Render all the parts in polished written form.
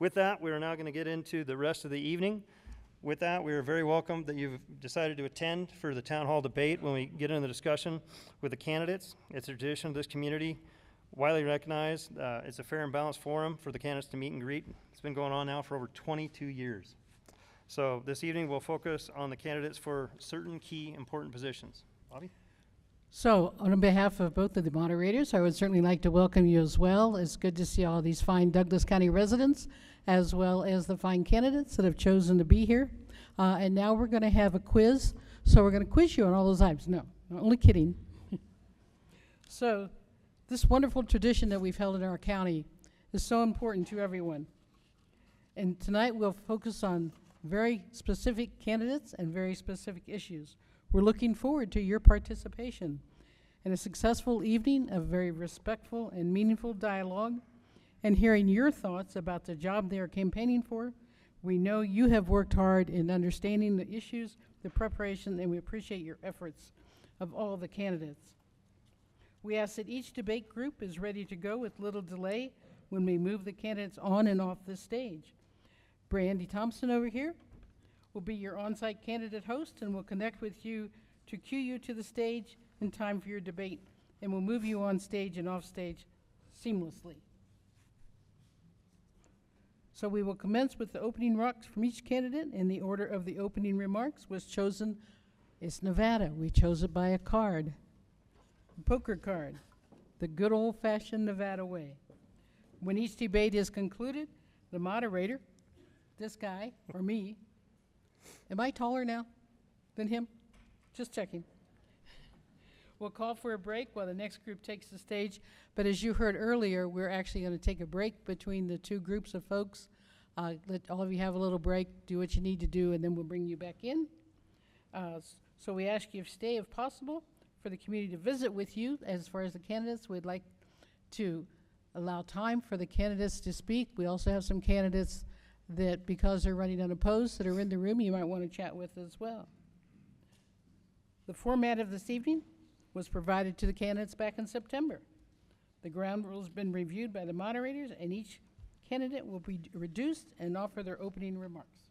With that, we are now going to get into the rest of the evening. With that, we are very welcome that you've decided to attend for the town hall debate when we get into the discussion with the candidates. It's a tradition of this community, widely recognized. It's a fair and balanced forum for the candidates to meet and greet. It's been going on now for over 22 years. So this evening we'll focus on the candidates for certain key important positions. Bobby? So on behalf of both of the moderators, I would certainly like to welcome you as well. It's good to see all these fine Douglas County residents, as well as the fine candidates that have chosen to be here. And now we're going to have a quiz. So we're going to quiz you on all those items. No, only kidding. So this wonderful tradition that we've held in our county is so important to everyone. And tonight we'll focus on very specific candidates and very specific issues. We're looking forward to your participation in a successful evening of very respectful and meaningful dialogue and hearing your thoughts about the job they are campaigning for. We know you have worked hard in understanding the issues, the preparation, and we appreciate your efforts of all the candidates. We ask that each debate group is ready to go with little delay when we move the candidates on and off the stage. Brandy Thompson over here will be your on-site candidate host and will connect with you to cue you to the stage in time for your debate, and will move you on stage and off stage seamlessly. So we will commence with the opening remarks from each candidate, and the order of the opening remarks was chosen. It's Nevada. We chose it by a card, a poker card, the good old-fashioned Nevada way. When each debate is concluded, the moderator, this guy, or me, am I taller now than him? Just checking. We'll call for a break while the next group takes the stage. But as you heard earlier, we're actually going to take a break between the two groups of folks. Let all of you have a little break, do what you need to do, and then we'll bring you back in. So we ask you to stay if possible for the community to visit with you. As far as the candidates, we'd like to allow time for the candidates to speak. We also have some candidates that, because they're running unopposed, that are in the room, you might want to chat with as well. The format of this evening was provided to the candidates back in September. The ground rules have been reviewed by the moderators, and each candidate will be reduced and offer their opening remarks.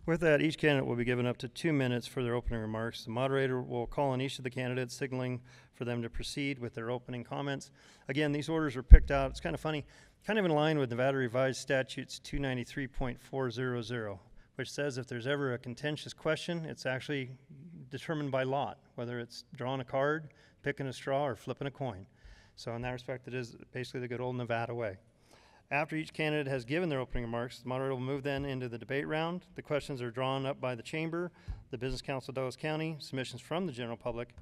With that, each candidate will be given up to 2 minutes for their opening remarks. The moderator will call on each of the candidates, signaling for them to proceed with their opening comments. Again, these orders were picked out. It's kind of funny, kind of in line with Nevada Revised Statutes 293.400, which says if there's ever a contentious question, it's actually determined by lot, whether it's drawing a card, picking a straw, or flipping a coin. So in that respect, it is basically the good old Nevada way. After each candidate has given their opening remarks, the moderator will move then into the debate round. The questions are drawn up by the chamber, the Business Council of Douglas County, submissions from the general public,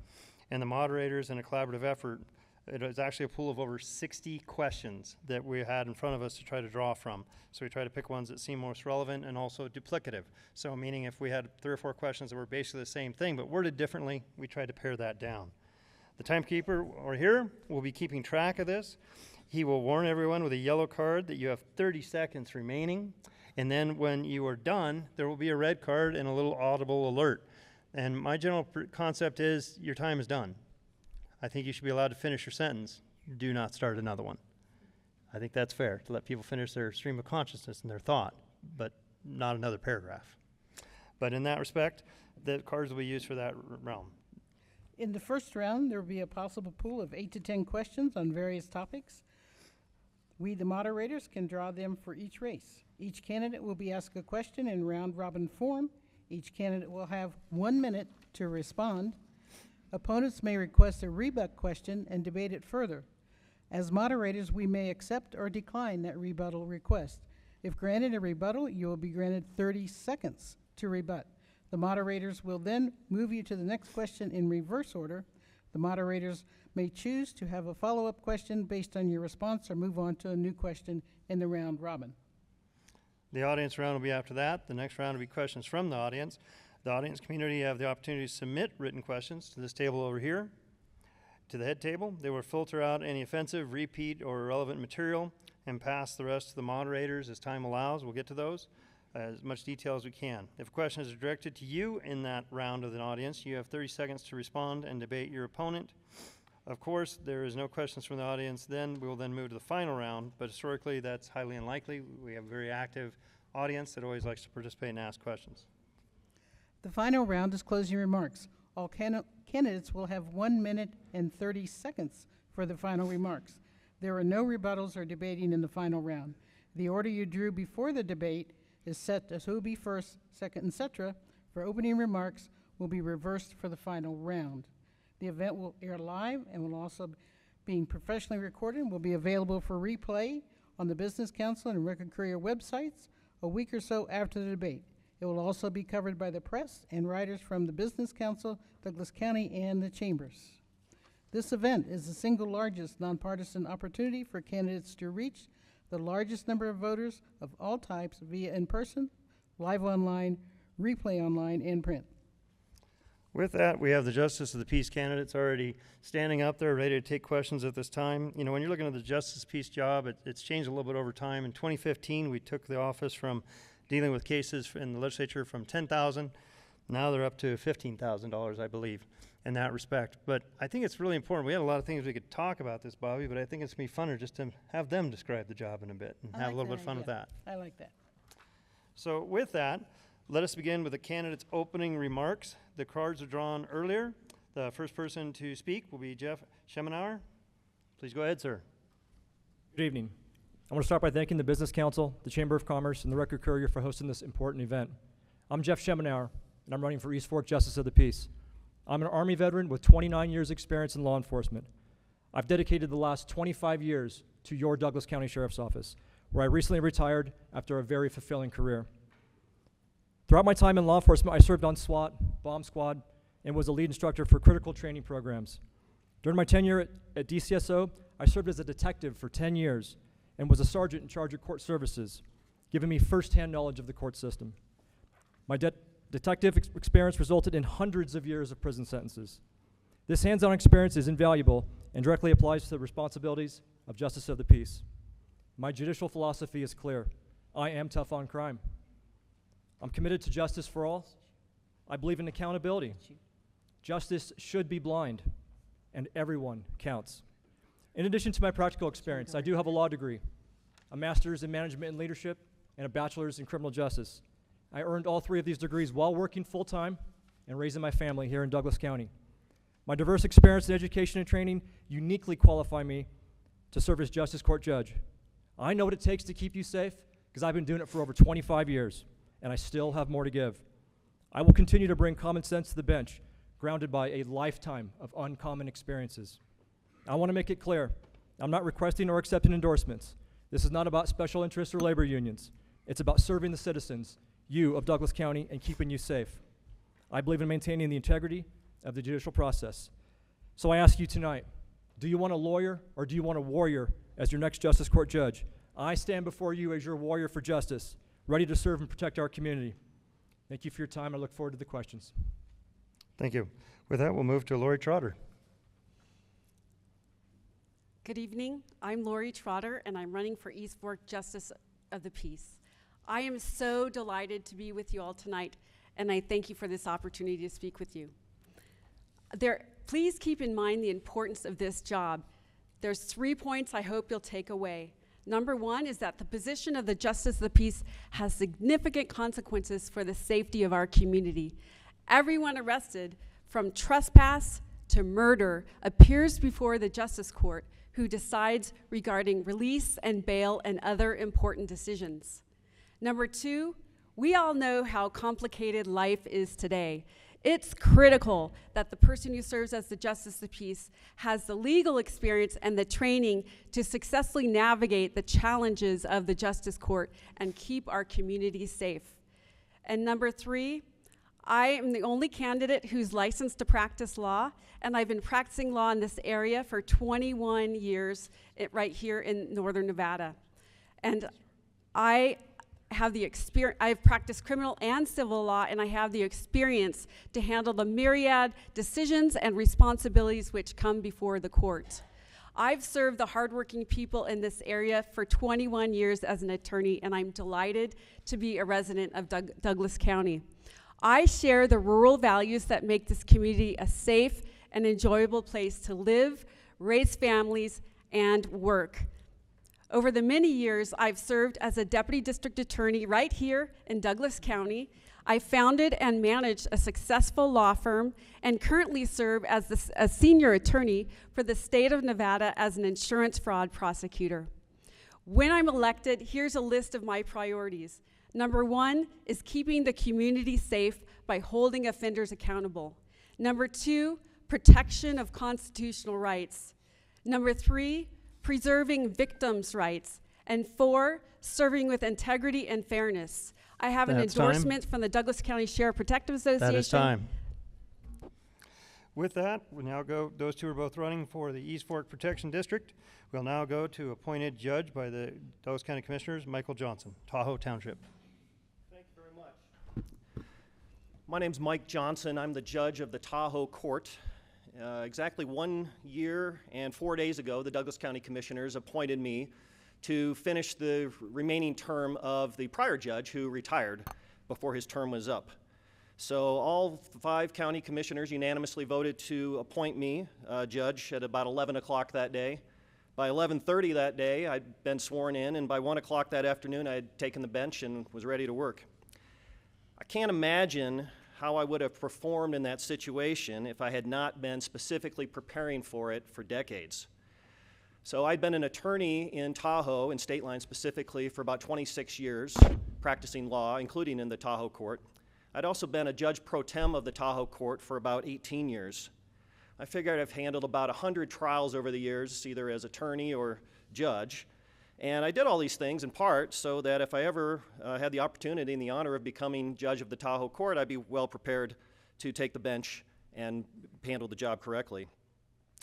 and the moderators in a collaborative effort. It was actually a pool of over 60 questions that we had in front of us to try to draw from. So we try to pick ones that seem most relevant and also duplicative. So meaning if we had 3 or 4 questions that were basically the same thing but worded differently, we tried to pare that down. The timekeeper over here will be keeping track of this. He will warn everyone with a yellow card that you have 30 seconds remaining. And then when you are done, there will be a red card and a little audible alert. And my general concept is your time is done. I think you should be allowed to finish your sentence. Do not start another one. I think that's fair, to let people finish their stream of consciousness and their thought, but not another paragraph. But in that respect, the cards will be used for that realm. In the first round, there will be a possible pool of 8 to 10 questions on various topics. We, the moderators, can draw them for each race. Each candidate will be asked a question in round-robin form. Each candidate will have 1 minute to respond. Opponents may request a rebut question and debate it further. As moderators, we may accept or decline that rebuttal request. If granted a rebuttal, you will be granted 30 seconds to rebut. The moderators will then move you to the next question in reverse order. The moderators may choose to have a follow-up question based on your response or move on to a new question in the round robin. The audience round will be after that. The next round will be questions from the audience. The audience community have the opportunity to submit written questions to this table over here, to the head table. They will filter out any offensive, repeat, or irrelevant material and pass the rest to the moderators as time allows. We'll get to those as much detail as we can. If a question is directed to you in that round of the audience, you have 30 seconds to respond and debate your opponent. Of course, there is no questions from the audience. Then we will then move to the final round, but historically that's highly unlikely. We have a very active audience that always likes to participate and ask questions. The final round is closing remarks. All candidates will have 1 minute and 30 seconds for the final remarks. There are no rebuttals or debating in the final round. The order you drew before the debate is set as who will be first, second, etc. For opening remarks will be reversed for the final round. The event will air live and will also being professionally recorded and will be available for replay on the Business Council and Record Courier websites a week or so after the debate. It will also be covered by the press and writers from the Business Council, Douglas County, and the Chambers. This event is the single largest nonpartisan opportunity for candidates to reach the largest number of voters of all types via in-person, live online, replay online, and print. With that, we have the Justice of the Peace candidates already standing up there, ready to take questions at this time. You know, when you're looking at the Justice of the Peace job, it's changed a little bit over time. In 2015, we took the office from dealing with cases in the legislature from $10,000. Now they're up to $15,000, I believe, in that respect. But I think it's really important. We had a lot of things we could talk about this, Bobby, but I think it's going to be funner just to have them describe the job in a bit and have a little bit of fun with that. I like that. So with that, let us begin with the candidates' opening remarks. The cards are drawn earlier. The first person to speak will be Jeff Schemenauer. Please go ahead, sir. Good evening. I want to start by thanking the Business Council, the Chamber of Commerce, and the Record Courier for hosting this important event. I'm Jeff Schemenauer, and I'm running for East Fork Justice of the Peace. I'm an Army veteran with 29 years experience in law enforcement. I've dedicated the last 25 years to your Douglas County Sheriff's Office, where I recently retired after a very fulfilling career. Throughout my time in law enforcement, I served on SWAT, Bomb Squad, and was a lead instructor for critical training programs. During my tenure at DCSO, I served as a detective for 10 years and was a sergeant in charge of court services, giving me firsthand knowledge of the court system. My detective experience resulted in hundreds of years of prison sentences. This hands-on experience is invaluable and directly applies to the responsibilities of Justice of the Peace. My judicial philosophy is clear. I am tough on crime. I'm committed to justice for all. I believe in accountability. Justice should be blind, and everyone counts. In addition to my practical experience, I do have a law degree, a master's in management and leadership, and a bachelor's in criminal justice. I earned all three of these degrees while working full-time and raising my family here in Douglas County. My diverse experience in education and training uniquely qualify me to serve as Justice Court Judge. I know what it takes to keep you safe because I've been doing it for over 25 years, and I still have more to give. I will continue to bring common sense to the bench, grounded by a lifetime of uncommon experiences. I want to make it clear, I'm not requesting or accepting endorsements. This is not about special interests or labor unions. It's about serving the citizens, you of Douglas County, and keeping you safe. I believe in maintaining the integrity of the judicial process. So I ask you tonight, do you want a lawyer or do you want a warrior as your next Justice Court Judge? I stand before you as your warrior for justice, ready to serve and protect our community. Thank you for your time. I look forward to the questions. Thank you. With that, we'll move to Lori Trotter. Good evening. I'm Lori Trotter, and I'm running for East Fork Justice of the Peace. I am so delighted to be with you all tonight, and I thank you for this opportunity to speak with you. Please keep in mind the importance of this job. There's 3 points I hope you'll take away. Number one is that the position of the Justice of the Peace has significant consequences for the safety of our community. Everyone arrested, from trespass to murder, appears before the Justice Court, who decides regarding release and bail and other important decisions. Number two, we all know how complicated life is today. It's critical that the person who serves as the Justice of the Peace has the legal experience and the training to successfully navigate the challenges of the Justice Court and keep our community safe. And number three, I am the only candidate who's licensed to practice law, and I've been practicing law in this area for 21 years right here in Northern Nevada. And I have the experience, I've practiced criminal and civil law, and I have the experience to handle the myriad decisions and responsibilities which come before the court. I've served the hardworking people in this area for 21 years as an attorney, and I'm delighted to be a resident of Douglas County. I share the rural values that make this community a safe and enjoyable place to live, raise families, and work. Over the many years, I've served as a deputy district attorney right here in Douglas County. I founded and managed a successful law firm and currently serve as a senior attorney for the state of Nevada as an insurance fraud prosecutor. When I'm elected, here's a list of my priorities. Number 1 is keeping the community safe by holding offenders accountable. Number 2, protection of constitutional rights. Number 3, preserving victims' rights. And 4, serving with integrity and fairness. I have an endorsement from the Douglas County Sheriff Protective Association. That is time. With that, we now go, those two are both running for the East Fork Protection District. We'll now go to appointed judge by the Douglas County Commissioners, Michael Johnson, Tahoe Township. Thank you very much. My name's Mike Johnson. I'm the judge of the Tahoe Court. Exactly 1 year and 4 days ago, the Douglas County Commissioners appointed me to finish the remaining term of the prior judge who retired before his term was up. So all 5 county commissioners unanimously voted to appoint me judge at about 11 o'clock that day. By 11:30 that day, I'd been sworn in, and by 1 o'clock that afternoon, I had taken the bench and was ready to work. I can't imagine how I would have performed in that situation if I had not been specifically preparing for it for decades. So I'd been an attorney in Tahoe, in state line specifically, for about 26 years, practicing law, including in the Tahoe Court. I'd also been a judge pro tem of the Tahoe Court for about 18 years. I figured I've handled about 100 trials over the years, either as attorney or judge. And I did all these things in part so that if I ever had the opportunity and the honor of becoming judge of the Tahoe Court, I'd be well prepared to take the bench and handle the job correctly.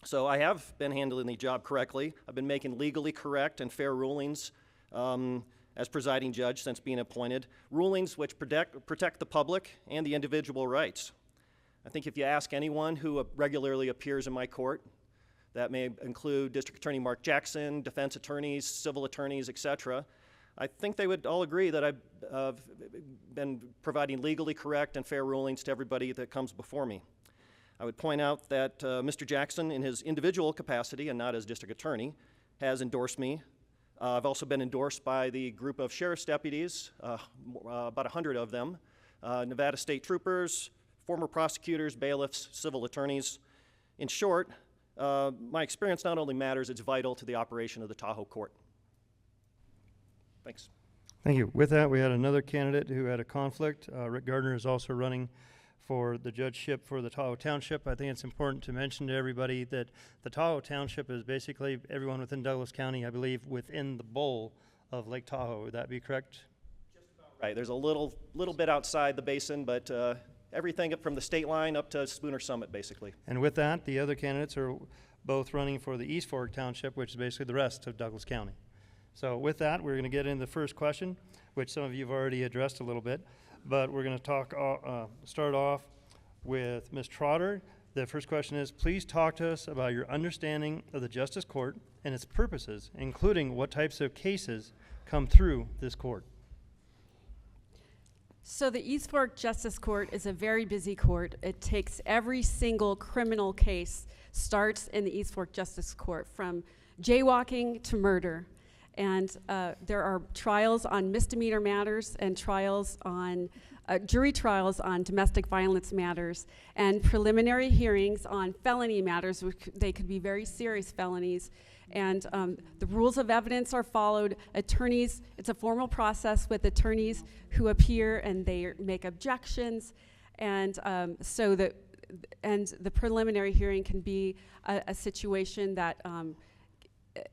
So I have been handling the job correctly. I've been making legally correct and fair rulings as presiding judge since being appointed, rulings which protect the public and the individual rights. I think if you ask anyone who regularly appears in my court, that may include District Attorney Mark Jackson, defense attorneys, civil attorneys, etc., I think they would all agree that I've been providing legally correct and fair rulings to everybody that comes before me. I would point out that Mr. Jackson, in his individual capacity and not as district attorney, has endorsed me. I've also been endorsed by the group of sheriff's deputies, about 100 of them, Nevada state troopers, former prosecutors, bailiffs, civil attorneys. In short, my experience not only matters, it's vital to the operation of the Tahoe Court. Thanks. Thank you. With that, we had another candidate who had a conflict. Rick Gardner is also running for the judgeship for the Tahoe Township. I think it's important to mention to everybody that the Tahoe Township is basically everyone within Douglas County, I believe, within the bowl of Lake Tahoe. Would that be correct? Just about right. There's a little bit outside the basin, but everything up from the state line up to Spooner Summit, basically. And with that, the other candidates are both running for the East Fork Township, which is basically the rest of Douglas County. So with that, we're going to get into the first question, which some of you have already addressed a little bit. But we're going to start off with Ms. Trotter. The first question is, please talk to us about your understanding of the Justice Court and its purposes, including what types of cases come through this court. So the East Fork Justice Court is a very busy court. It takes every single criminal case, starts in the East Fork Justice Court, from jaywalking to murder. And there are trials on misdemeanor matters and trials on jury trials on domestic violence matters and preliminary hearings on felony matters, which they could be very serious felonies. And the rules of evidence are followed. Attorneys, it's a formal process with attorneys who appear and they make objections. And so the preliminary hearing can be a situation that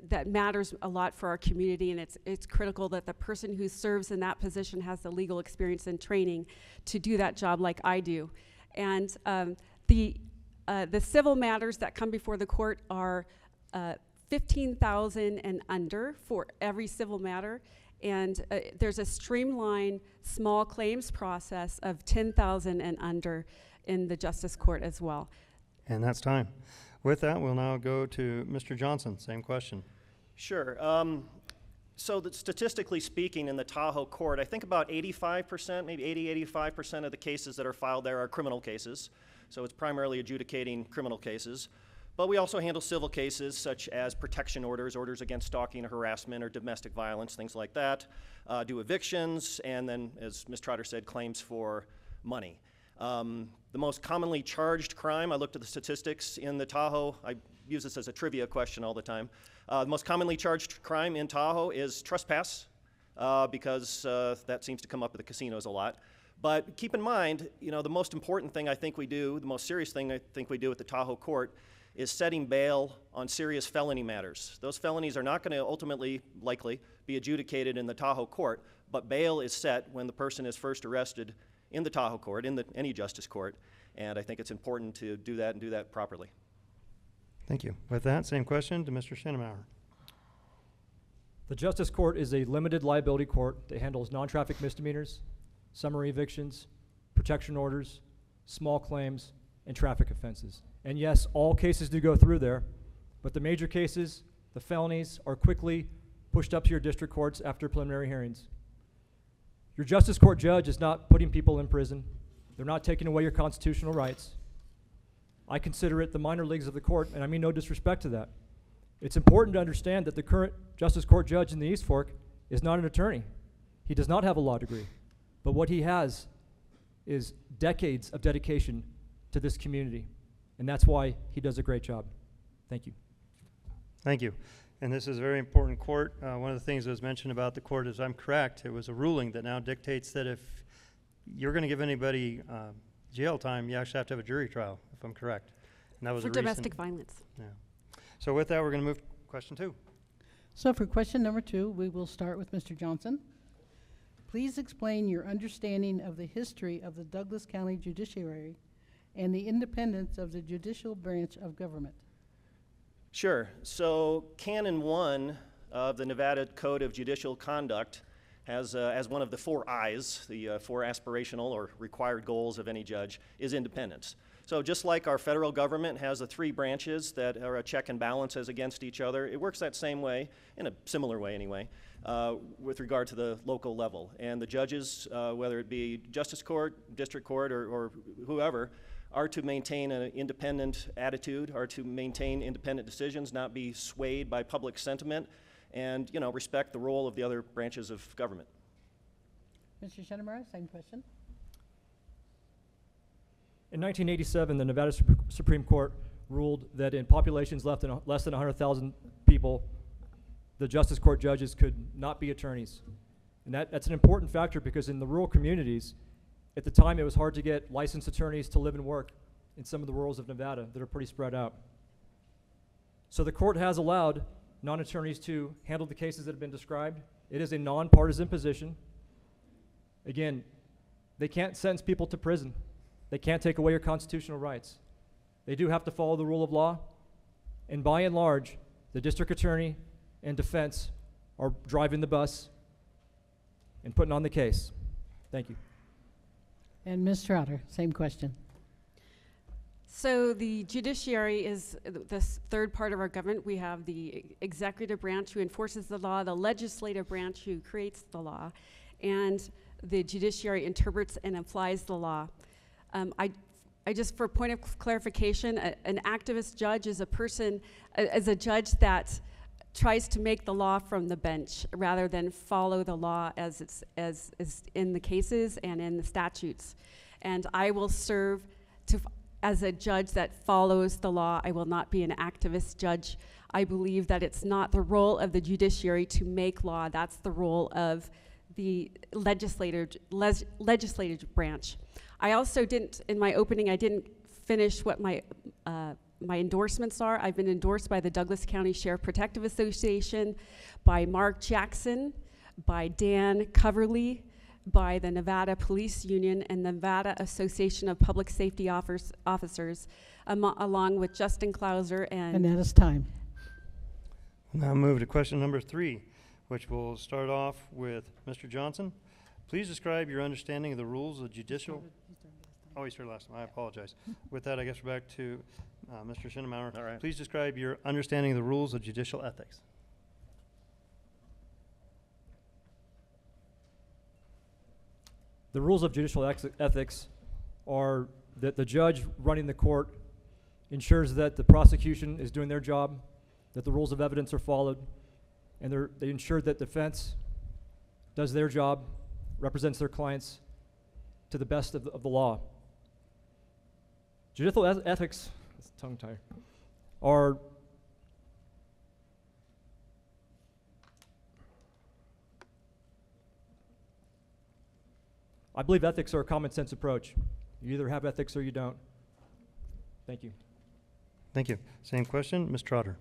that matters a lot for our community, and it's critical that the person who serves in that position has the legal experience and training to do that job like I do. And the civil matters that come before the court are $15,000 and under for every civil matter, and there's a streamlined small claims process of $10,000 and under in the Justice Court as well. And that's time. With that, we'll now go to Mr. Johnson. Same question. Sure. So statistically speaking, in the Tahoe Court, I think about 85%, maybe 85% of the cases that are filed there are criminal cases. so it's primarily adjudicating criminal cases. But we also handle civil cases such as protection orders, orders against stalking or harassment or domestic violence, things like that, do evictions, and then, as Ms. Trotter said, claims for money. The most commonly charged crime, I looked at the statistics in the Tahoe, I use this as a trivia question all the time. The most commonly charged crime in Tahoe is trespass, because that seems to come up at the casinos a lot. But keep in mind, you know, the most important thing I think we do, the most serious thing I think we do at the Tahoe court is setting bail on serious felony matters. Those felonies are not going to ultimately, likely, be adjudicated in the Tahoe court, but bail is set when the person is first arrested in the Tahoe court, in any justice court, and I think it's important to do that and do that properly. Thank you. With that, same question to Mr. Schinnemauer. The Justice Court is a limited liability court that handles non-traffic misdemeanors, summary evictions, protection orders, small claims, and traffic offenses. And yes, all cases do go through there, but the major cases, the felonies, are quickly pushed up to your district courts after preliminary hearings. Your Justice Court judge is not putting people in prison. They're not taking away your constitutional rights. I consider it the minor leagues of the court, and I mean no disrespect to that. It's important to understand that the current Justice Court judge in the East Fork is not an attorney. He does not have a law degree, but what he has is decades of dedication to this community, and that's why he does a great job. Thank you. Thank you. And this is a very important court. One of the things that was mentioned about the court is I'm correct. It was a ruling that now dictates that if you're going to give anybody jail time, you actually have to have a jury trial, if I'm correct. And that was For domestic violence. Yeah. So with that, we're going to move to question 2. So for question number 2, we will start with Mr. Johnson. Please explain your understanding of the history of the Douglas County Judiciary and the independence of the judicial branch of government. Sure. So Canon 1 of the Nevada Code of Judicial Conduct has, as one of the 4 I's, the 4 aspirational or required goals of any judge, is independence. So just like our federal government has the 3 branches that are a check and balances against each other, it works that same way, in a similar way anyway, with regard to the local level. And the judges, whether it be justice court, district court, or whoever, are to maintain an independent attitude, are to maintain independent decisions, not be swayed by public sentiment, and, you know, respect the role of the other branches of government. Mr. Schinnemauer, same question. In 1987, the Nevada Supreme Court ruled that in populations less than 100,000 people, the Justice Court judges could not be attorneys. And that's an important factor because in the rural communities, at the time it was hard to get licensed attorneys to live and work in some of the rurals of Nevada that are pretty spread out. So the court has allowed non-attorneys to handle the cases that have been described. It is a nonpartisan position. Again, they can't sentence people to prison. They can't take away your constitutional rights. They do have to follow the rule of law, and by and large, the district attorney and defense are driving the bus and putting on the case. Thank you. And Ms. Trotter, same question. So the judiciary is the third part of our government. We have the executive branch who enforces the law, the legislative branch who creates the law, and the judiciary interprets and applies the law. I just, for point of clarification, an activist judge is a person, is a judge that tries to make the law from the bench rather than follow the law as it's as in the cases and in the statutes. And I will serve as a judge that follows the law. I will not be an activist judge. I believe that it's not the role of the judiciary to make law. That's the role of the legislative branch. I also didn't, in my opening, I didn't finish what my endorsements are. I've been endorsed by the Douglas County Sheriff Protective Association, by Mark Jackson, by Dan Coverly, by the Nevada Police Union and the Nevada Association of Public Safety Officers, along with Justin Klauser And that is time. We'll now move to question number 3, which will start off with Mr. Johnson. Please describe your understanding of the rules of judicial... Oh, he started last time. I apologize. With that, I guess we're back to Mr. Schinnemauer. All right. Please describe your understanding of the rules of judicial ethics. The rules of judicial ethics are that the judge running the court ensures that the prosecution is doing their job, that the rules of evidence are followed, and they ensure that defense does their job, represents their clients to the best of the law. Judicial ethics, that's a tongue tie, are I believe ethics are a common sense approach. You either have ethics or you don't. Thank you. Thank you. Same question, Ms. Trotter.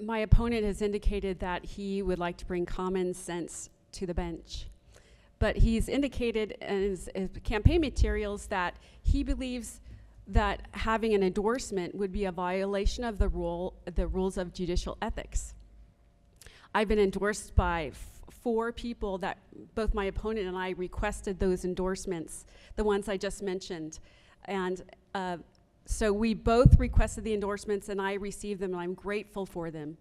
My opponent has indicated that he would like to bring common sense to the bench. But he's indicated in his campaign materials that he believes that having an endorsement would be a violation of the rules of judicial ethics. I've been endorsed by 4 people that both my opponent and I requested those endorsements, the ones I just mentioned. And so we both requested the endorsements and I received them, and I'm grateful for them.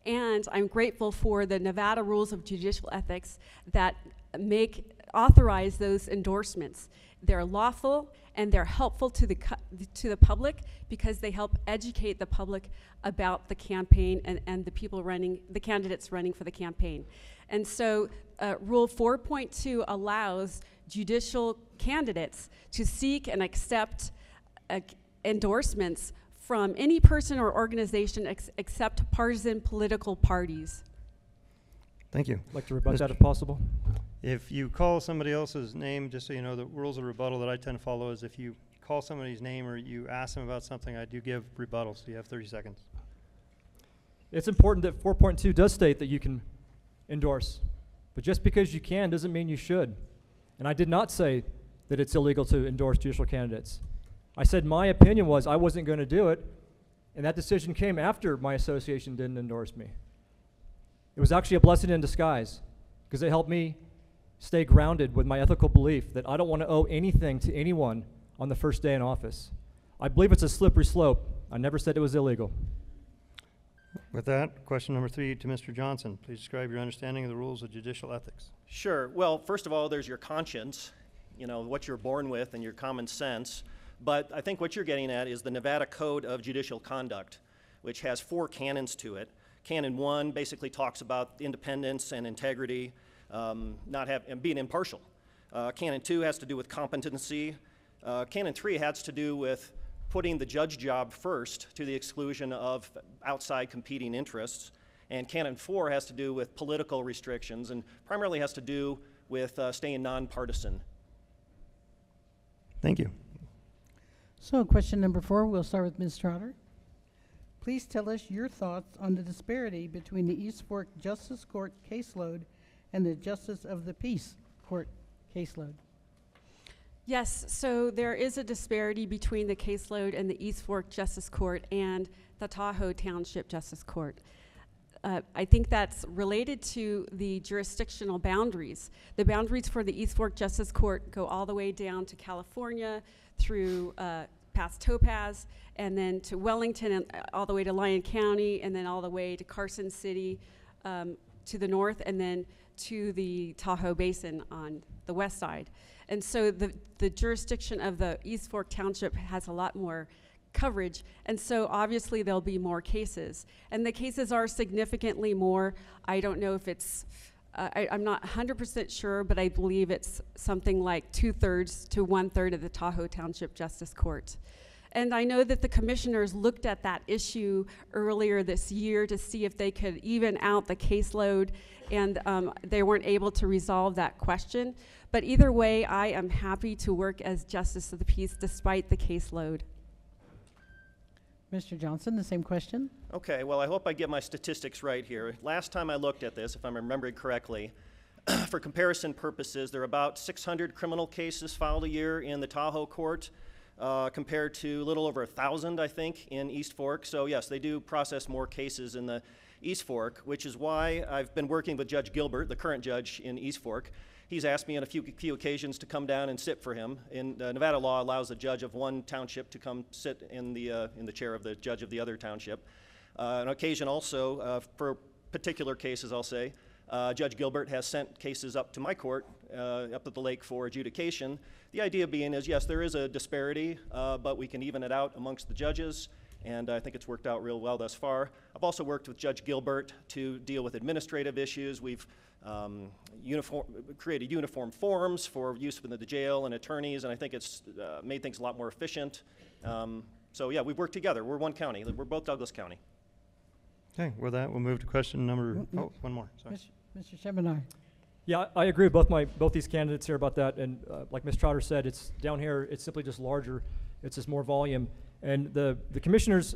And I'm grateful for the Nevada rules of judicial ethics that authorize those endorsements. They're lawful and they're helpful to the public because they help educate the public about the campaign and the candidates running for the campaign. And so Rule 4.2 allows judicial candidates to seek and accept endorsements from any person or organization except partisan political parties. Thank you. I'd like to rebut that if possible. If you call somebody else's name, just so you know, the rules of rebuttal that I tend to follow is if you call somebody's name or you ask them about something, I do give rebuttal, so you have 30 seconds. It's important that 4.2 does state that you can endorse, but just because you can doesn't mean you should. And I did not say that it's illegal to endorse judicial candidates. I said my opinion was I wasn't going to do it, and that decision came after my association didn't endorse me. It was actually a blessing in disguise because it helped me stay grounded with my ethical belief that I don't want to owe anything to anyone on the first day in office. I believe it's a slippery slope. I never said it was illegal. With that, question number 3 to Mr. Johnson. Please describe your understanding of the rules of judicial ethics. Sure. Well, first of all, there's your conscience, you know, what you're born with and your common sense. But I think what you're getting at is the Nevada Code of Judicial Conduct, which has 4 canons to it. Canon 1 basically talks about independence and integrity, and being impartial. Canon 2 has to do with competency. Canon 3 has to do with putting the judge job first to the exclusion of outside competing interests. And Canon 4 has to do with political restrictions and primarily has to do with staying nonpartisan. Thank you. So question number 4, we'll start with Ms. Trotter. Please tell us your thoughts on the disparity between the East Fork Justice Court caseload and the Justice of the Peace Court caseload. Yes, so there is a disparity between the caseload and the East Fork Justice Court and the Tahoe Township Justice Court. I think that's related to the jurisdictional boundaries. The boundaries for the East Fork Justice Court go all the way down to California through past Topaz, and then to Wellington, and all the way to Lyon County, and then all the way to Carson City to the north, and then to the Tahoe Basin on the west side. And so the jurisdiction of the East Fork Township has a lot more coverage, and so obviously there'll be more cases. And the cases are significantly more. I don't know if it's, I'm not 100% sure, but I believe it's something like 2/3 to 1/3 of the Tahoe Township Justice Court. And I know that the commissioners looked at that issue earlier this year to see if they could even out the caseload, and they weren't able to resolve that question. But either way, I am happy to work as Justice of the Peace despite the caseload. Mr. Johnson, the same question. Okay, well, I hope I get my statistics right here. Last time I looked at this, if I'm remembering correctly, for comparison purposes, there are about 600 criminal cases filed a year in the Tahoe court, compared to a little over 1,000, I think, in East Fork. So yes, they do process more cases in the East Fork, which is why I've been working with Judge Gilbert, the current judge in East Fork. He's asked me on a few occasions to come down and sit for him. And Nevada law allows the judge of one township to come sit in the chair of the judge of the other township. On occasion also, for particular cases, I'll say, Judge Gilbert has sent cases up to my court up at the lake for adjudication. The idea being is, yes, there is a disparity, but we can even it out amongst the judges, and I think it's worked out real well thus far. I've also worked with Judge Gilbert to deal with administrative issues. We've created uniform forms for use within the jail and attorneys, and I think it's made things a lot more efficient. So yeah, we've worked together. We're one county. We're both Douglas County. Okay, with that, we'll move to question number, one more, sorry. Mr. Schemenauer. Yeah, I agree with both these candidates here about that, and like Ms. Trotter said, it's down here, it's simply just larger, it's just more volume, and the commissioners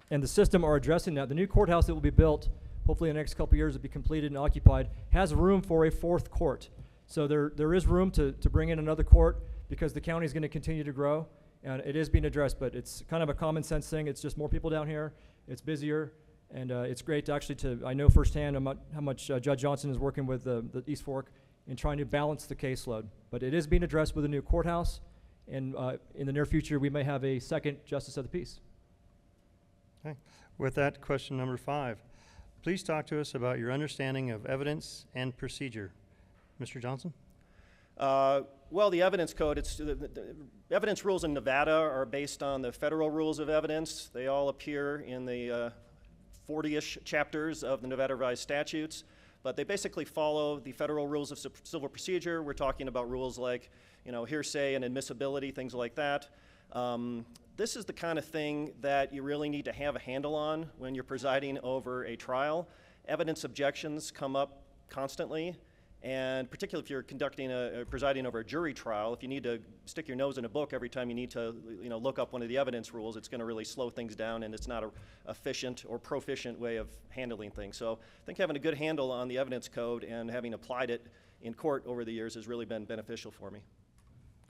and the system are addressing that. The new courthouse that will be built, hopefully in the next couple of years, will be completed and occupied, has room for a 4th court. So there is room to bring in another court because the county is going to continue to grow, and it is being addressed, but it's kind of a common sense thing. It's just more people down here, it's busier, and it's great to actually I know firsthand how much Judge Johnson is working with the East Fork in trying to balance the caseload. But it is being addressed with a new courthouse, and in the near future, we may have a 2nd Justice of the Peace. Okay, with that, question number 5. Please talk to us about your understanding of evidence and procedure. Mr. Johnson? Well, the evidence code, the evidence rules in Nevada are based on the federal rules of evidence. They all appear in the 40-ish chapters of the Nevada Revised Statutes, but they basically follow the federal rules of civil procedure. We're talking about rules like, hearsay and admissibility, things like that. This is the kind of thing that you really need to have a handle on when you're presiding over a trial. Evidence objections come up constantly, and particularly if you're presiding over a jury trial, if you need to stick your nose in a book every time you need to look up one of the evidence rules, it's going to really slow things down, and it's not a efficient or proficient way of handling things. So I think having a good handle on the evidence code and having applied it in court over the years has really been beneficial for me.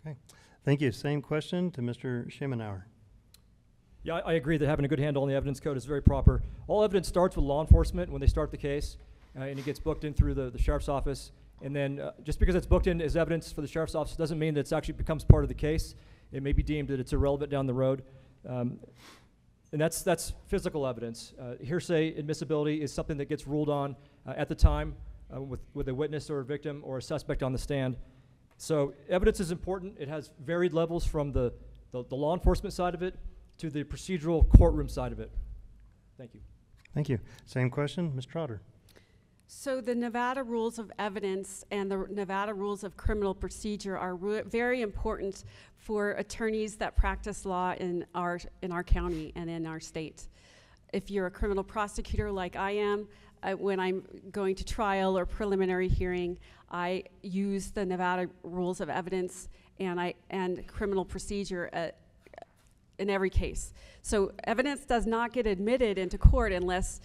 Okay, thank you. Same question to Mr. Schemenauer. Yeah, I agree that having a good handle on the evidence code is very proper. All evidence starts with law enforcement when they start the case, and it gets booked in through the sheriff's office. And then just because it's booked in as evidence for the sheriff's office doesn't mean that it actually becomes part of the case. It may be deemed that it's irrelevant down the road. And that's physical evidence. Hearsay admissibility is something that gets ruled on at the time with a witness or a victim or a suspect on the stand. So evidence is important. It has varied levels from the law enforcement side of it to the procedural courtroom side of it. Thank you. Thank you. Same question, Ms. Trotter. So the Nevada Rules of Evidence and the Nevada Rules of Criminal Procedure are very important for attorneys that practice law in our county and in our state. If you're a criminal prosecutor like I am, when I'm going to trial or preliminary hearing, I use the Nevada Rules of Evidence and criminal procedure in every case. So evidence does not get admitted into court unless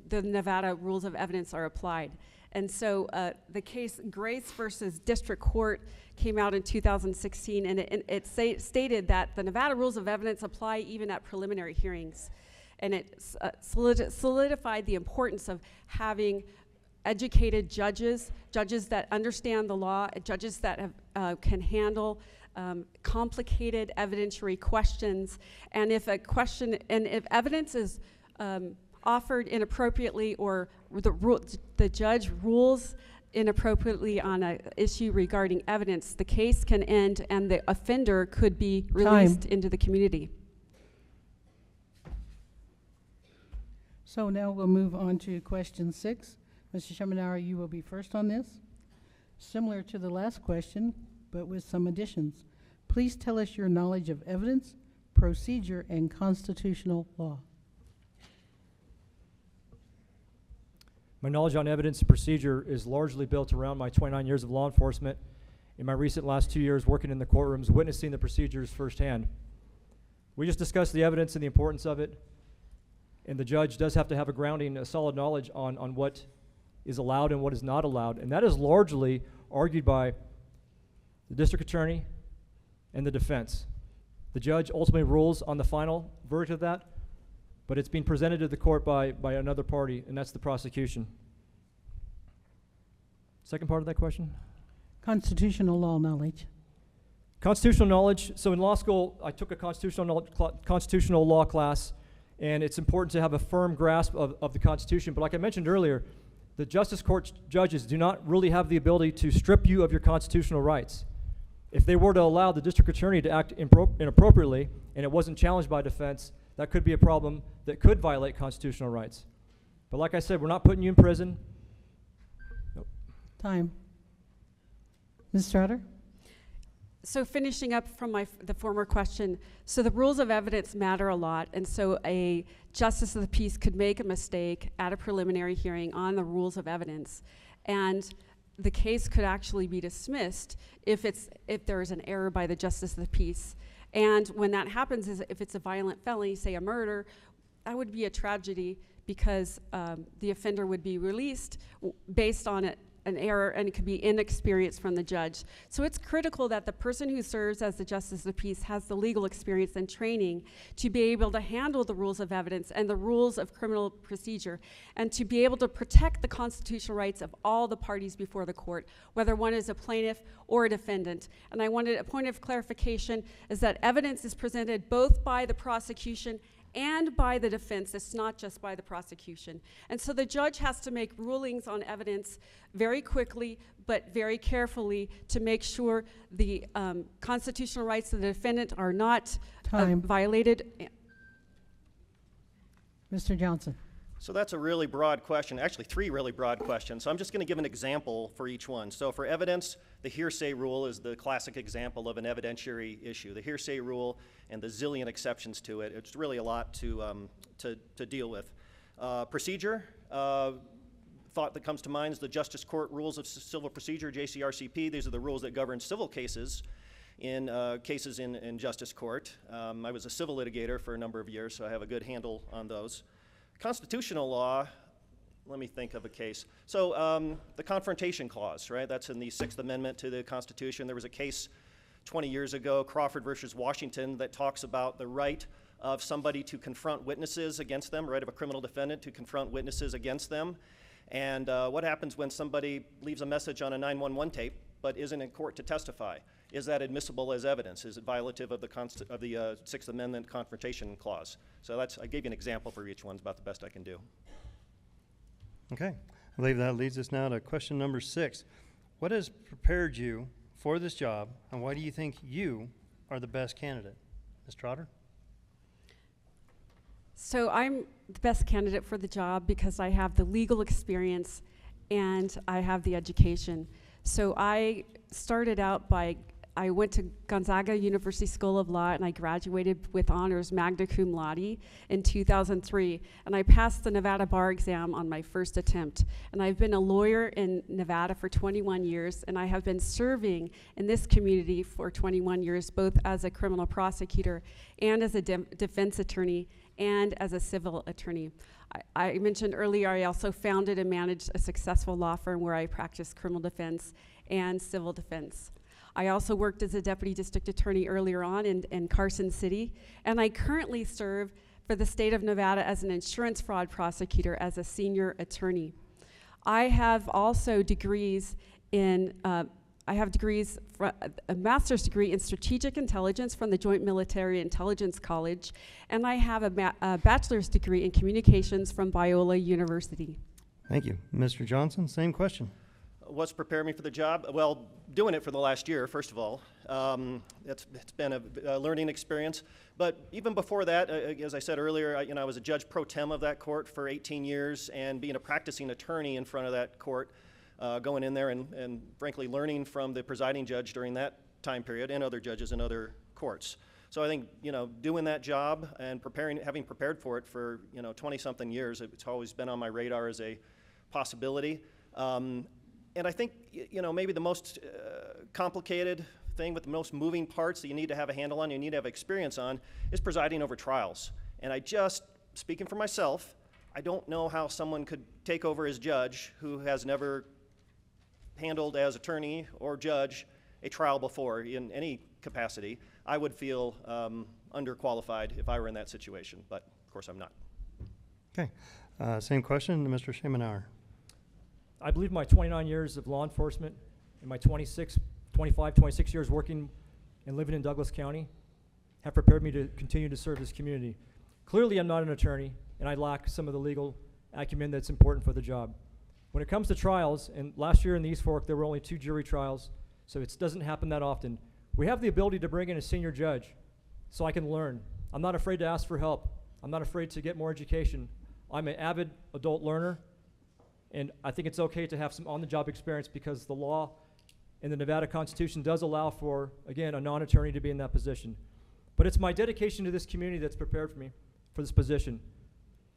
the Nevada Rules of Evidence are applied. And so the case Grace versus District Court came out in 2016, and it stated that the Nevada Rules of Evidence apply even at preliminary hearings. And it solidified the importance of having educated judges that understand the law, judges that can handle complicated evidentiary questions. And if evidence is offered inappropriately, or the judge rules inappropriately on an issue regarding evidence, the case can end and the offender could be released into the community. So now we'll move on to question 6. Mr. Schemenauer, you will be first on this. Similar to the last question, but with some additions. Please tell us your knowledge of evidence, procedure, and constitutional law. My knowledge on evidence and procedure is largely built around my 29 years of law enforcement, in my recent last 2 years working in the courtrooms, witnessing the procedures firsthand. We just discussed the evidence and the importance of it, and the judge does have to have a grounding, a solid knowledge on what is allowed and what is not allowed, and that is largely argued by the district attorney and the defense. The judge ultimately rules on the final verdict of that, but it's being presented to the court by another party, and that's the prosecution. Second part of that question? Constitutional law knowledge. Constitutional knowledge. So in law school, I took a constitutional law class, and it's important to have a firm grasp of the Constitution. But like I mentioned earlier, The Justice Court judges do not really have the ability to strip you of your constitutional rights. If they were to allow the district attorney to act inappropriately and it wasn't challenged by defense, that could be a problem that could violate constitutional rights. But like I said, we're not putting you in prison. Nope. Time. Ms. Trotter? So finishing up from the former question, so the rules of evidence matter a lot, and so a justice of the peace could make a mistake at a preliminary hearing on the rules of evidence, and the case could actually be dismissed if there is an error by the justice of the peace. And when that happens, is if it's a violent felony, say a murder, that would be a tragedy because the offender would be released based on an error, and it could be inexperience from the judge. So it's critical that the person who serves as the justice of the peace has the legal experience and training to be able to handle the rules of evidence and the rules of criminal procedure, and to be able to protect the constitutional rights of all the parties before the court, whether one is a plaintiff or a defendant. And I wanted a point of clarification is that evidence is presented both by the prosecution and by the defense. It's not just by the prosecution. And so the judge has to make rulings on evidence very quickly, but very carefully to make sure the constitutional rights of the defendant are not violated. Mr. Johnson. So that's a really broad question, actually 3 really broad questions. So I'm just going to give an example for each one. So for evidence, the hearsay rule is the classic example of an evidentiary issue. The hearsay rule and the zillion exceptions to it, it's really a lot to deal with. Procedure, thought that comes to mind is the Justice Court Rules of Civil Procedure, JCRCP. These are the rules that govern civil cases in Justice Court. I was a civil litigator for a number of years, so I have a good handle on those. Constitutional law, let me think of a case. So the Confrontation Clause, right? That's in the 6th Amendment to the Constitution. There was a case 20 years ago, Crawford versus Washington, that talks about the right of somebody to confront witnesses against them, right, of a criminal defendant to confront witnesses against them. And what happens when somebody leaves a message on a 911 tape but isn't in court to testify? Is that admissible as evidence? Is it violative of the 6th Amendment Confrontation Clause? So I gave you an example for each one. It's about the best I can do. Okay. I believe that leads us now to question number 6. What has prepared you for this job, and why do you think you are the best candidate? Ms. Trotter? So I'm the best candidate for the job because I have the legal experience and I have the education. So I started out I went to Gonzaga University School of Law, and I graduated with honors magna cum laude in 2003. And I passed the Nevada bar exam on my first attempt. And I've been a lawyer in Nevada for 21 years, and I have been serving in this community for 21 years, both as a criminal prosecutor and as a defense attorney and as a civil attorney. I mentioned earlier I also founded and managed a successful law firm where I practiced criminal defense and civil defense. I also worked as a deputy district attorney earlier on in Carson City, and I currently serve for the state of Nevada as an insurance fraud prosecutor as a senior attorney. I have also degrees in, a master's degree in strategic intelligence from the Joint Military Intelligence College, and I have a bachelor's degree in communications from Biola University. Thank you. Mr. Johnson, same question. What's prepared me for the job? Well, doing it for the last year, first of all. It's been a learning experience. But even before that, as I said earlier, I was a judge pro tem of that court for 18 years, and being a practicing attorney in front of that court, going in there and frankly learning from the presiding judge during that time period and other judges in other courts. So I think, doing that job and having prepared for it for, 20-something years, it's always been on my radar as a possibility. And I think, maybe the most complicated thing with the most moving parts that you need to have a handle on, you need to have experience on, is presiding over trials. And speaking for myself, I don't know how someone could take over as judge who has never handled as attorney or judge a trial before in any capacity. I would feel underqualified if I were in that situation, but of course I'm not. Okay. Same question to Mr. Schemenauer. I believe my 29 years of law enforcement and my 26 years working and living in Douglas County have prepared me to continue to serve this community. Clearly, I'm not an attorney, and I lack some of the legal acumen that's important for the job. When it comes to trials, and last year in the East Fork, there were only 2 jury trials, so it doesn't happen that often. We have the ability to bring in a senior judge so I can learn. I'm not afraid to ask for help. I'm not afraid to get more education. I'm an avid adult learner, and I think it's okay to have some on-the-job experience because the law and the Nevada Constitution does allow for, again, a non-attorney to be in that position. But it's my dedication to this community that's prepared for me for this position.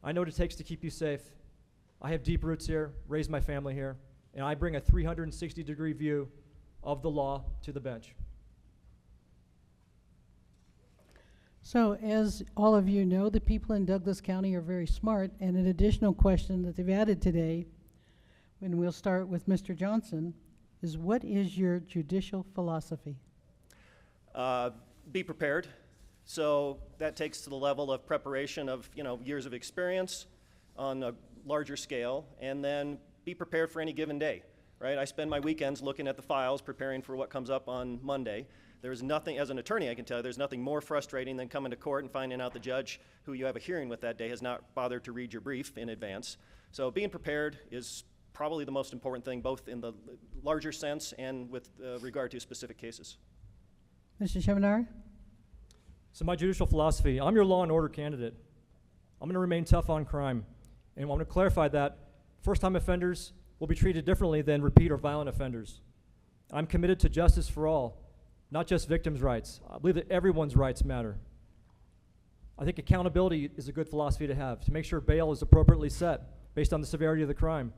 I know what it takes to keep you safe. I have deep roots here, raised my family here, and I bring a 360-degree view of the law to the bench. So as all of you know, the people in Douglas County are very smart, and an additional question that they've added today, and we'll start with Mr. Johnson, is what is your judicial philosophy? Be prepared. So that takes to the level of preparation of years of experience on a larger scale, and then be prepared for any given day, right? I spend my weekends looking at the files, preparing for what comes up on Monday. There's nothing, as an attorney I can tell you, there's nothing more frustrating than coming to court and finding out the judge who you have a hearing with that day has not bothered to read your brief in advance. So being prepared is probably the most important thing, both in the larger sense and with regard to specific cases. Mr. Schemenauer? So my judicial philosophy, I'm your law and order candidate. I'm going to remain tough on crime. And I want to clarify that first-time offenders will be treated differently than repeat or violent offenders. I'm committed to justice for all, not just victims' rights. I believe that everyone's rights matter. I think accountability is a good philosophy to have, to make sure bail is appropriately set based on the severity of the crime,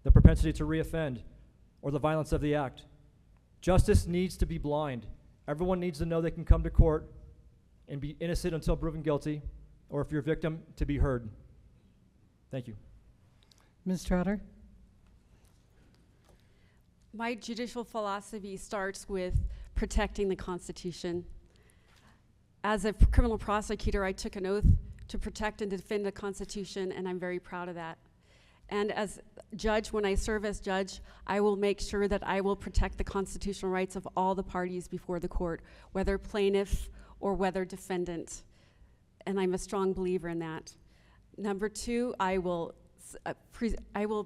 the propensity to reoffend, or the violence of the act. Justice needs to be blind. Everyone needs to know they can come to court and be innocent until proven guilty, or if you're a victim, to be heard. Thank you. Ms. Trotter? My judicial philosophy starts with protecting the Constitution. As a criminal prosecutor, I took an oath to protect and defend the Constitution, and I'm very proud of that. And as judge, when I serve as judge, I will make sure that I will protect the constitutional rights of all the parties before the court, whether plaintiff or whether defendant. And I'm a strong believer in that. Number 2, I will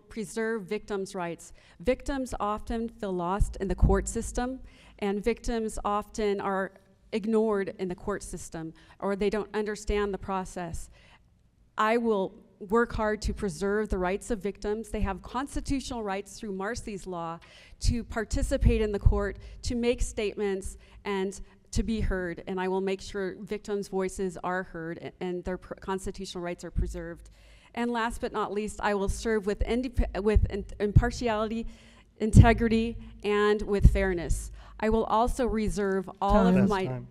preserve victims' rights. Victims often feel lost in the court system, and victims often are ignored in the court system, or they don't understand the process. I will work hard to preserve the rights of victims. They have constitutional rights through Marcy's law to participate in the court, to make statements, and to be heard. And I will make sure victims' voices are heard and their constitutional rights are preserved. And last but not least, I will serve with impartiality, integrity, and with fairness. I will also reserve all of my... Time.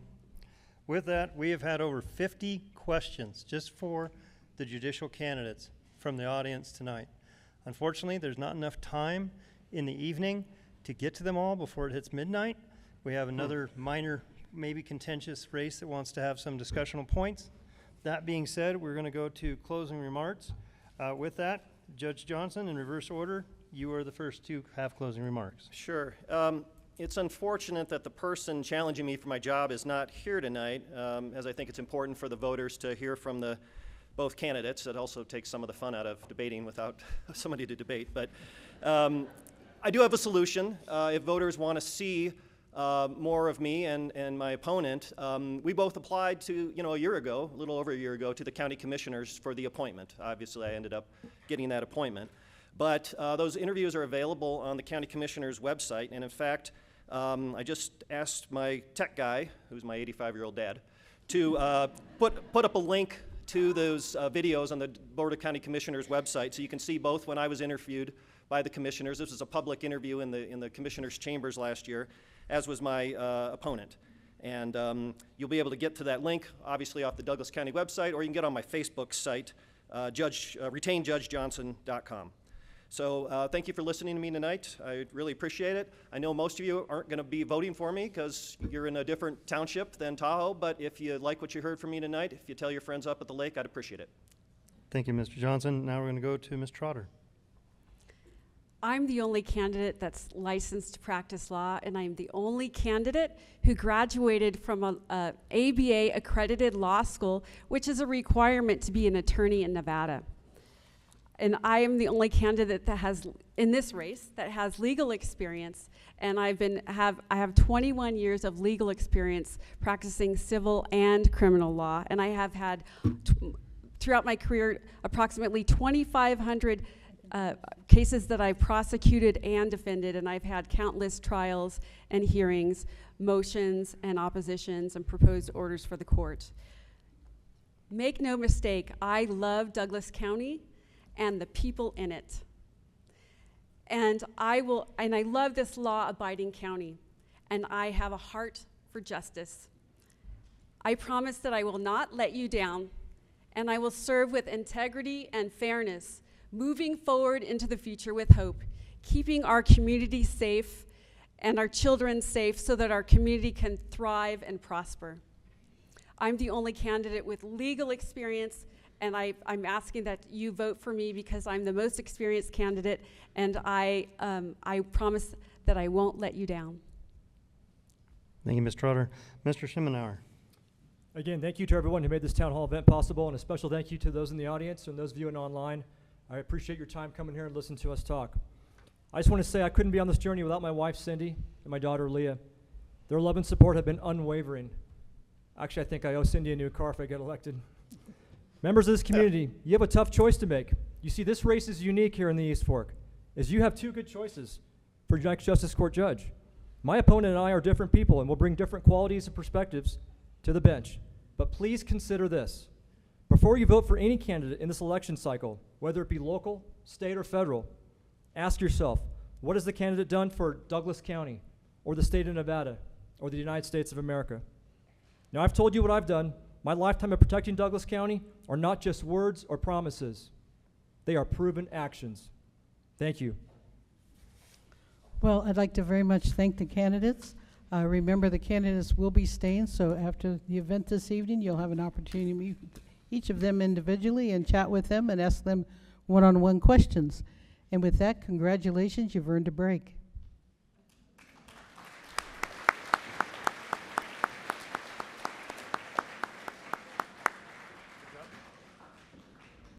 With that, we have had over 50 questions just for the judicial candidates from the audience tonight. Unfortunately, there's not enough time in the evening to get to them all before it hits midnight. We have another minor, maybe contentious race that wants to have some discussional points. That being said, we're going to go to closing remarks. With that, Judge Johnson, in reverse order, you are the first to have closing remarks. Sure. It's unfortunate that the person challenging me for my job is not here tonight, as I think it's important for the voters to hear from both candidates. It also takes some of the fun out of debating without somebody to debate. But I do have a solution. If voters want to see more of me and my opponent, we both applied to, a year ago, a little over a year ago, to the county commissioners for the appointment. Obviously, I ended up getting that appointment. But those interviews are available on the county commissioner's website. And in fact, I just asked my tech guy, who's my 85-year-old dad, to put up a link to those videos on the Board of County Commissioners website, so you can see both when I was interviewed by the commissioners. This was a public interview in the commissioners' chambers last year, as was my opponent. And you'll be able to get to that link, obviously, off the Douglas County website, or you can get on my Facebook site, retainjudgejohnson.com. So thank you for listening to me tonight. I really appreciate it. I know most of you aren't going to be voting for me because you're in a different township than Tahoe, but if you like what you heard from me tonight, if you tell your friends up at the lake, I'd appreciate it. Thank you, Mr. Johnson. Now we're going to go to Ms. Trotter. I'm the only candidate that's licensed to practice law, and I'm the only candidate who graduated from a ABA accredited law school, which is a requirement to be an attorney in Nevada. And I am the only candidate that has, in this race, that has legal experience. And I have 21 years of legal experience practicing civil and criminal law. And I have had, throughout my career, approximately 2,500 cases that I've prosecuted and defended, and I've had countless trials and hearings, motions and oppositions, and proposed orders for the court. Make no mistake, I love Douglas County and the people in it. And I love this law-abiding county, and I have a heart for justice. I promise that I will not let you down, and I will serve with integrity and fairness, moving forward into the future with hope, keeping our community safe and our children safe so that our community can thrive and prosper. I'm the only candidate with legal experience, and I'm asking that you vote for me because I'm the most experienced candidate, and I promise that I won't let you down. Thank you, Ms. Trotter. Mr. Schemenauer. Again, thank you to everyone who made this town hall event possible, and a special thank you to those in the audience and those viewing online. I appreciate your time coming here and listening to us talk. I just want to say I couldn't be on this journey without my wife, Cindy, and my daughter, Leah. Their love and support have been unwavering. Actually, I think I owe Cindy a new car if I get elected. Members of this community, you have a tough choice to make. You see, this race is unique here in the East Fork, as you have two good choices for next Justice Court judge. My opponent and I are different people, and will bring different qualities and perspectives to the bench. But please consider this. Before you vote for any candidate in this election cycle, whether it be local, state, or federal, ask yourself, what has the candidate done for Douglas County, or the state of Nevada, or the United States of America? Now, I've told you what I've done. My lifetime of protecting Douglas County are not just words or promises. They are proven actions. Thank you. Well, I'd like to very much thank the candidates. Remember, the candidates will be staying, so after the event this evening, you'll have an opportunity to meet each of them individually and chat with them and ask them one-on-one questions. And with that, congratulations, you've earned a break.